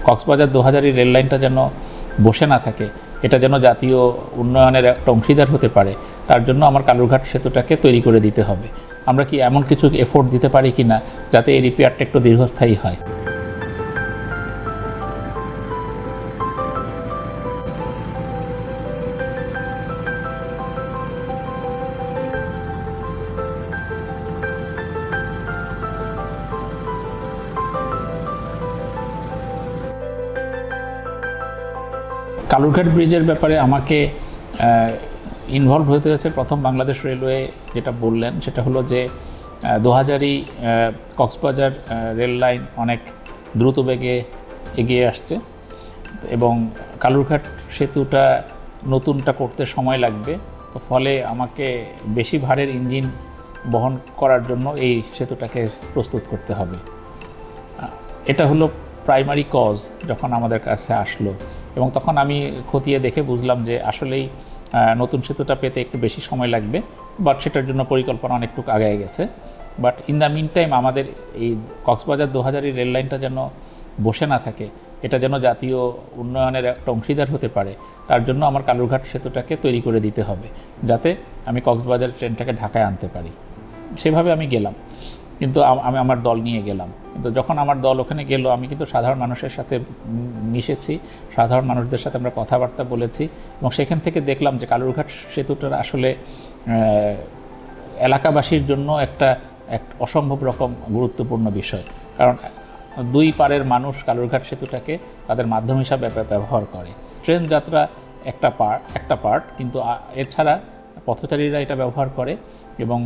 Cox's Bazar Dohazari rail লাইনটা যেন বসে না থাকে, এটা যেন জাতীয় উন্নয়নের একটা অংশীদার হতে পারে, তার জন্য আমার কালুরঘাট সেতুটাকে তৈরি করে দিতে হবে। আমরা কি এমন কিছু এফোর্ট দিতে পারি কি না যাতে এই রিপেয়ারটা একটু দীর্ঘস্থায়ী হয়। কালুরঘাট ব্রিজের ব্যাপারে আমাকে ইনভলভ হতে হয়েছে প্রথম বাংলাদেশ রেলওয়ে যেটা বললেন সেটা হলো যে দোহাজারী কক্সবাজার রেল লাইন অনেক দ্রুত বেগে এগিয়ে আসছে এবং কালুরঘাট সেতুটা নতুনটা করতে সময় লাগবে, তো ফলে আমাকে বেশি ভারের ইঞ্জিন বহন করার জন্য এই সেতুটাকে প্রস্তুত করতে হবে। এটা হলো প্রাইমারি কজ যখন আমাদের কাছে আসলো, এবং তখন আমি খতিয়ে দেখে বুঝলাম যে আসলেই নতুন সেতুটা পেতে একটু বেশি সময় লাগবে, বাট সেটার জন্য পরিকল্পনা অনেকটুকু আগায় গেছে। But in the mean time আমাদের এই কক্সবাজার দোহাজারী রেল লাইনটা যেন বসে না থাকে, এটা যেন জাতীয় উন্নয়নের একটা অংশীদার হতে পারে, তার জন্য আমার কালুরঘাট সেতুটাকে তৈরি করে দিতে হবে যাতে আমি কক্সবাজার ট্রেনটাকে ঢাকায় আনতে পারি। সেভাবে আমি গেলাম, কিন্তু আমি আমার দল নিয়ে গেলাম। কিন্তু যখন আমার দল ওখানে গেল, আমি কিন্তু সাধারণ মানুষের সাথে মিশেছি, সাধারণ মানুষদের সাথে আমরা কথাবার্তা বলেছি, এবং সেখান থেকে দেখলাম যে কালুরঘাট সেতুটার আসলে এলাকাবাসীর জন্য একটা অসম্ভব রকম গুরুত্বপূর্ণ বিষয়। কারণ দুই পারের মানুষ কালুরঘাট সেতুটাকে তাদের মাধ্যম হিসাবে ব্যবহার করে। ট্রেন যাত্রা একটা পার্ট, কিন্তু এছাড়া পথচারীরা এটা ব্যবহার করে এবং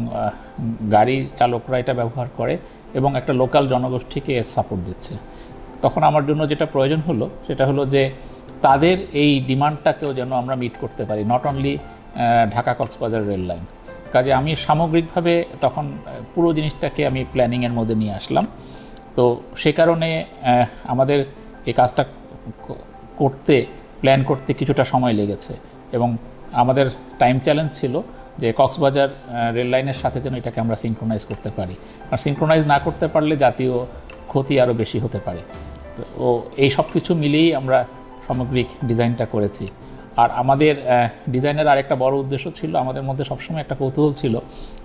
গাড়ি চালকরা এটা ব্যবহার করে এবং একটা লোকাল জনগোষ্ঠীকে এর সাপোর্ট দিচ্ছে। তখন আমার জন্য যেটা প্রয়োজন হলো সেটা হলো যে তাদের এই ডিমান্ডটাকেও যেন আমরা মিট করতে পারি, not only Dhaka Cox's Bazar rail line. কাজে আমি সামগ্রিকভাবে তখন পুরো জিনিসটাকে আমি প্ল্যানিংয়ের মধ্যে নিয়ে আসলাম। তো সে কারণে আমাদের এই কাজটা প্ল্যান করতে কিছুটা সময় লেগেছে, এবং আমাদের টাইম চ্যালেঞ্জ ছিল যে কক্সবাজার রেল লাইনের সাথে যেন এটাকে আমরা সিনক্রোনাইজ করতে পারি, আর সিনক্রোনাইজ না করতে পারলে জাতীয় ক্ষতি আরও বেশি হতে পারে। তো এই সব কিছু মিলিয়েই আমরা সামগ্রিক ডিজাইনটা করেছি। আর আমাদের ডিজাইনের আরেকটা বড় উদ্দেশ্য ছিল, আমাদের মধ্যে সবসময় একটা কৌতূহল ছিল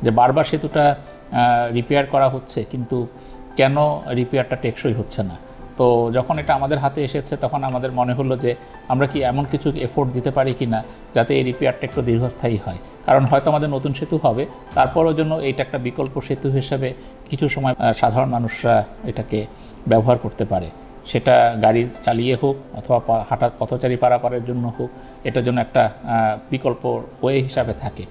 যে বারবার সেতুটা রিপেয়ার করা হচ্ছে, কিন্তু কেন রিপেয়ারটা টেকসই হচ্ছে না। তো যখন এটা আমাদের হাতে এসেছে তখন আমাদের মনে হলো যে আমরা কি এমন কিছু এফোর্ট দিতে পারি কি না যাতে এই রিপেয়ারটা একটু দীর্ঘস্থায়ী হয়। কারণ হয়তো আমাদের নতুন সেতু হবে, তারপরেও জন্য এইটা একটা বিকল্প সেতু হিসেবে কিছু সময় সাধারণ মানুষরা এটাকে ব্যবহার করতে পারে, সেটা গাড়ি চালিয়ে হোক অথবা পথচারী পারাপারের জন্য হোক, এটার জন্য একটা বিকল্প ওয়ে হিসাবে থাকে।